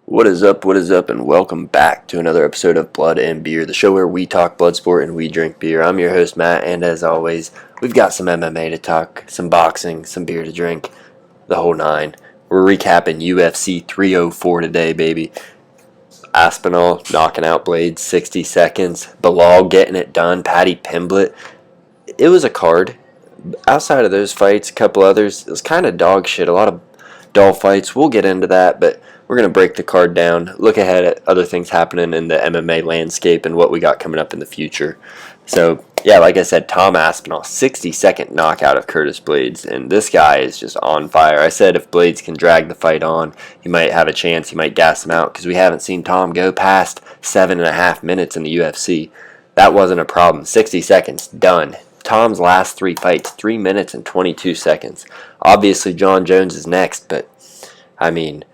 What is up, and welcome back to another episode of Blood and Beer, the show where we talk blood sport and we drink beer. I'm your host, Matt, and as always, we've got some MMA to talk, some boxing, some beer to drink, the whole nine. We're recapping UFC 304 today, baby. Aspinall knocking out Blades 60 seconds, Bilal getting it done, Paddy Pimblett. It was a card. Outside of those fights, a couple others, it was kind of dog shit. A lot of dull fights. We'll get into that, but we're going to break the card down, look ahead at other things happening in the MMA landscape and what we got coming up in the future. So, yeah, like I said, Tom Aspinall, 60-second knockout of Curtis Blades, and this guy is just on fire. I said if Blades can drag the fight on, he might have a chance, he might gas him out, because we haven't seen Tom go past 7.5 minutes in the UFC. That wasn't a problem. 60 seconds, done. Tom's last three fights, 3 minutes and 22 seconds. Obviously, John Jones is next, but, I mean,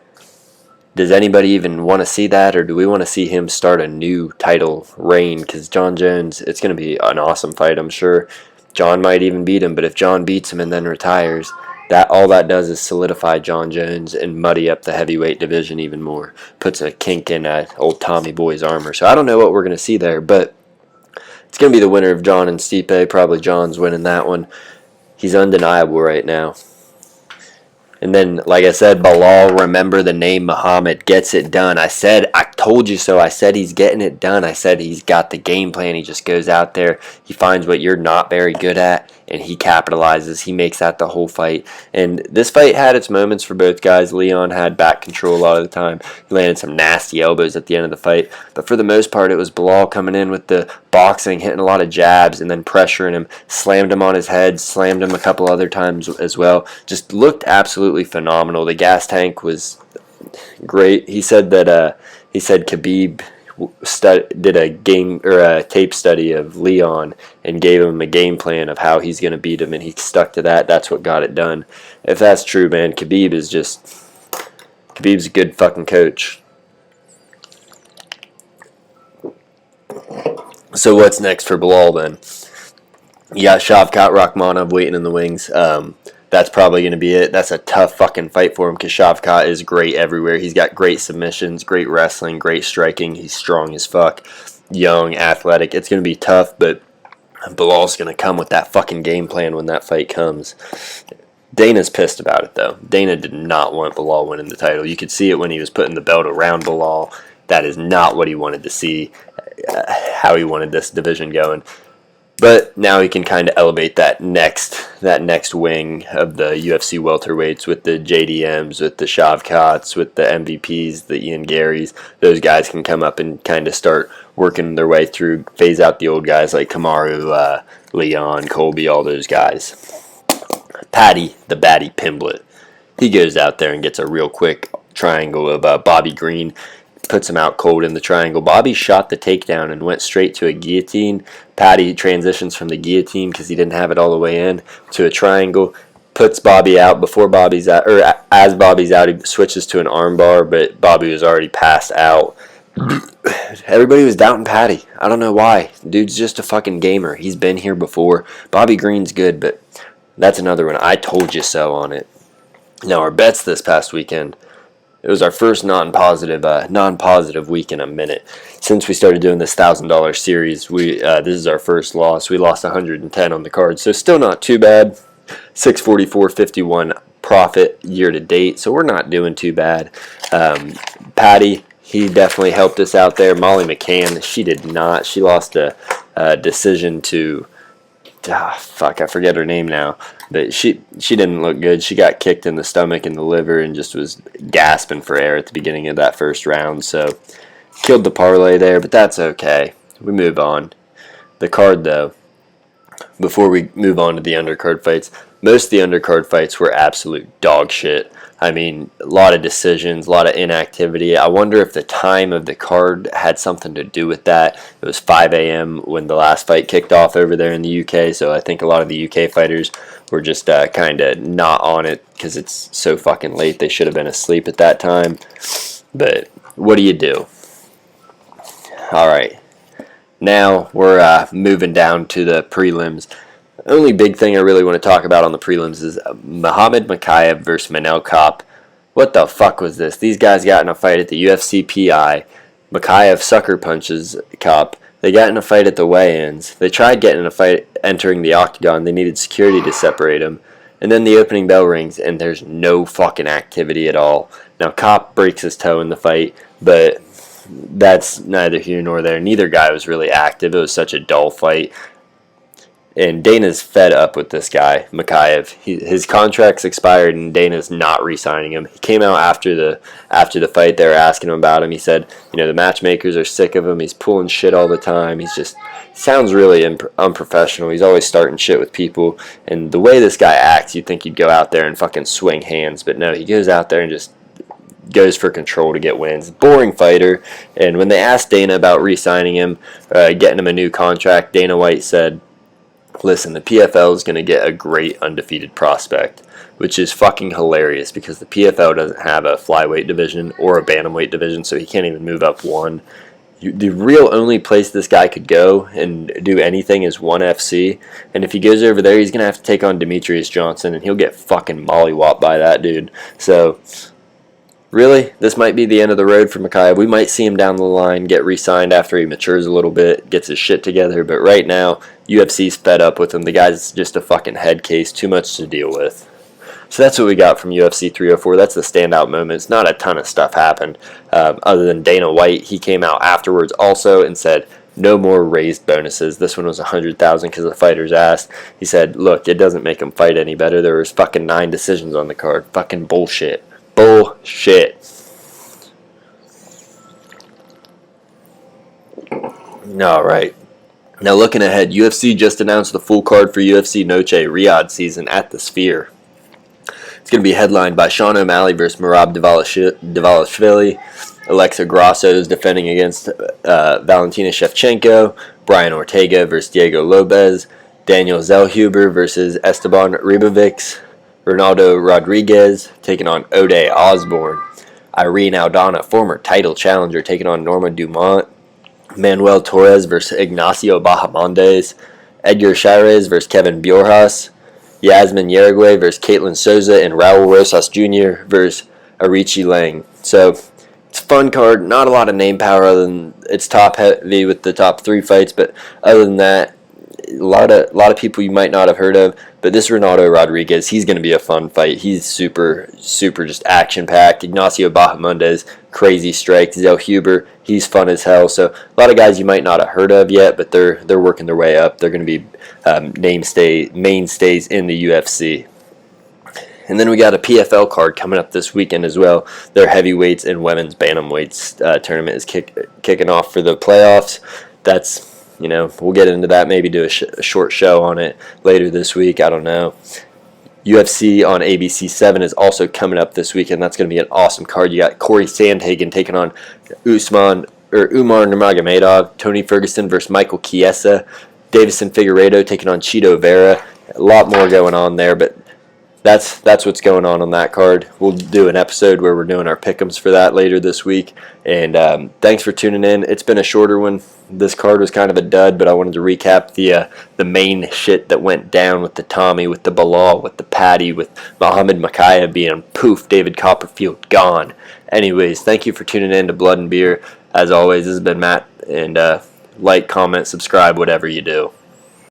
does anybody even want to see that, or do we want to see him start a new title reign? Because John Jones, it's going to be an awesome fight, I'm sure. John might even beat him, but if John beats him and then retires, all that does is solidify John Jones and muddy up the heavyweight division even more. Puts a kink in old Tommy Boy's armor. So I don't know what we're going to see there, but it's going to be the winner of John and Stipe. Probably John's winning that one. He's undeniable right now. And then, like I said, Bilal, remember the name Muhammad, gets it done. I told you so. I said he's getting it done. I said he's got the game plan. He just goes out there. He finds what you're not very good at, and he capitalizes. He makes that the whole fight. And this fight had its moments for both guys. Leon had back control a lot of the time. He landed some nasty elbows at the end of the fight. But for the most part, it was Bilal coming in with the boxing, hitting a lot of jabs, and then pressuring him. Slammed him on his head, slammed him a couple other times as well. Just looked absolutely phenomenal. The gas tank was great. He said Khabib did a game or a tape study of Leon and gave him a game plan of how he's going to beat him, and he stuck to that. That's what got it done. If that's true, man, Khabib's a good fucking coach. So what's next for Bilal then? You got Shavkat Rakhmonov waiting in the wings. That's probably going to be it. That's a tough fucking fight for him because Shavkat is great everywhere. He's got great submissions, great wrestling, great striking. He's strong as fuck, young, athletic. It's going to be tough, but Bilal's going to come with that fucking game plan when that fight comes. Dana's pissed about it, though. Dana did not want Bilal winning the title. You could see it when he was putting the belt around Bilal. That is not what he wanted to see, how he wanted this division going. But now he can kind of elevate that next wing of the UFC welterweights with the JDMs, with the Shavkats, with the MVPs, the Ian Garys. Those guys can come up and kind of start working their way through, phase out the old guys like Kamaru, Leon, Colby, all those guys. Paddy, the Batty Pimblett, he goes out there and gets a real quick triangle of Bobby Green. Puts him out cold in the triangle. Bobby shot the takedown and went straight to a guillotine. Paddy transitions from the guillotine because he didn't have it all the way in to a triangle. Puts Bobby out before Bobby's out, or as Bobby's out, he switches to an armbar, but Bobby was already passed out. Everybody was doubting Paddy. I don't know why. Dude's just a fucking gamer. He's been here before. Bobby Green's good, but that's another one. I told you so on it. Now, our bets this past weekend. It was our first non-positive week in a minute. Since we started doing this $1,000 series, this is our first loss. We lost 110 on the card, so still not too bad. 644.51 profit year to date, so we're not doing too bad. Patty, he definitely helped us out there. Molly McCann, she did not. She lost a decision to... I forget her name now, but she didn't look good. She got kicked in the stomach and the liver and just was gasping for air at the beginning of that first round, so killed the parlay there, but that's okay. We move on. The card, though, before we move on to the undercard fights, most of the undercard fights were absolute dog shit. I mean, a lot of decisions, a lot of inactivity. I wonder if the time of the card had something to do with that. It was 5 a.m. when the last fight kicked off over there in the UK, so I think a lot of the UK fighters were just kind of not on it because it's so fucking late. They should have been asleep at that time. But what do you do? All right. Now we're moving down to the prelims. Only big thing I really want to talk about on the prelims is Muhammad Mokaev versus Manel Kape. What the fuck was this? These guys got in a fight at the UFC PI. Makayev sucker punches Cop. They got in a fight at the weigh-ins. They tried getting in a fight entering the octagon. They needed security to separate them. And then the opening bell rings, and there's no fucking activity at all. Now, Cop breaks his toe in the fight, but that's neither here nor there. Neither guy was really active. It was such a dull fight. And Dana's fed up with this guy, Makayev. His contract's expired, and Dana's not re-signing him. He came out after the fight. They were asking him about him. He said, the matchmakers are sick of him. He's pulling shit all the time. He's just sounds really unprofessional. He's always starting shit with people. And the way this guy acts, you'd think he'd go out there and fucking swing hands. But no, he goes out there and just goes for control to get wins. Boring fighter. And when they asked Dana about re-signing him, getting him a new contract, Dana White said, listen, the PFL is going to get a great undefeated prospect, which is fucking hilarious because the PFL doesn't have a flyweight division or a bantamweight division, so he can't even move up one. The real only place this guy could go and do anything is ONE FC, and if he goes over there, he's going to have to take on Demetrius Johnson, and he'll get fucking mollywopped by that dude. So, really, this might be the end of the road for Makayev. We might see him down the line get re-signed after he matures a little bit, gets his shit together, but right now, UFC's fed up with him. The guy's just a fucking head case, too much to deal with. So that's what we got from UFC 304. That's the standout moments. Not a ton of stuff happened other than Dana White. He came out afterwards also and said, no more raised bonuses. This one was $100,000 because the fighters asked. He said, look, it doesn't make them fight any better. There was fucking 9 decisions on the card. Fucking bullshit. Bullshit. All right. Now looking ahead, UFC just announced the full card for UFC Noche Riyadh season at the Sphere. It's going to be headlined by Sean O'Malley versus Merab Dvalishvili. Alexa Grasso is defending against Valentina Shevchenko. Brian Ortega versus Diego Lopez. Daniel Zellhuber versus Esteban Ribovics. Ronaldo Rodriguez taking on Ode Osborne. Irene Aldana, former title challenger, taking on Norma Dumont. Manuel Torres versus Ignacio Bahamondes. Edgar Chairez versus Kevin Bjorhas. Yasmin Yergwe versus Caitlin Souza. And Raul Rosas Jr. versus Arichi Lang. So, it's a fun card. Not a lot of name power other than it's top heavy with the top 3 fights. But other than that, a lot of people you might not have heard of. But this Ronaldo Rodriguez, he's going to be a fun fight. He's super just action-packed. Ignacio Bahamondes, crazy strikes. Zellhuber, he's fun as hell. So a lot of guys you might not have heard of yet, but they're working their way up. They're going to be mainstays in the UFC. And then we got a PFL card coming up this weekend as well. Their heavyweights and women's bantamweights tournament is kicking off for the playoffs. That's we'll get into that, maybe do a short show on it later this week. I don't know. UFC on ABC 7 is also coming up this weekend. That's going to be an awesome card. You got Corey Sandhagen taking on Umar Nurmagomedov. Tony Ferguson versus Michael Chiesa. Davison Figueiredo taking on Chito Vera. A lot more going on there, but that's what's going on that card. We'll do an episode where we're doing our pick'ems for that later this week. And thanks for tuning in. It's been a shorter one. This card was kind of a dud, but I wanted to recap the main shit that went down with the Tommy, with the Bilal, with the Patty, with Muhammad Makayev being poof, David Copperfield gone. Anyways, thank you for tuning in to Blood and Beer. As always, this has been Matt, and like, comment, subscribe, whatever you do.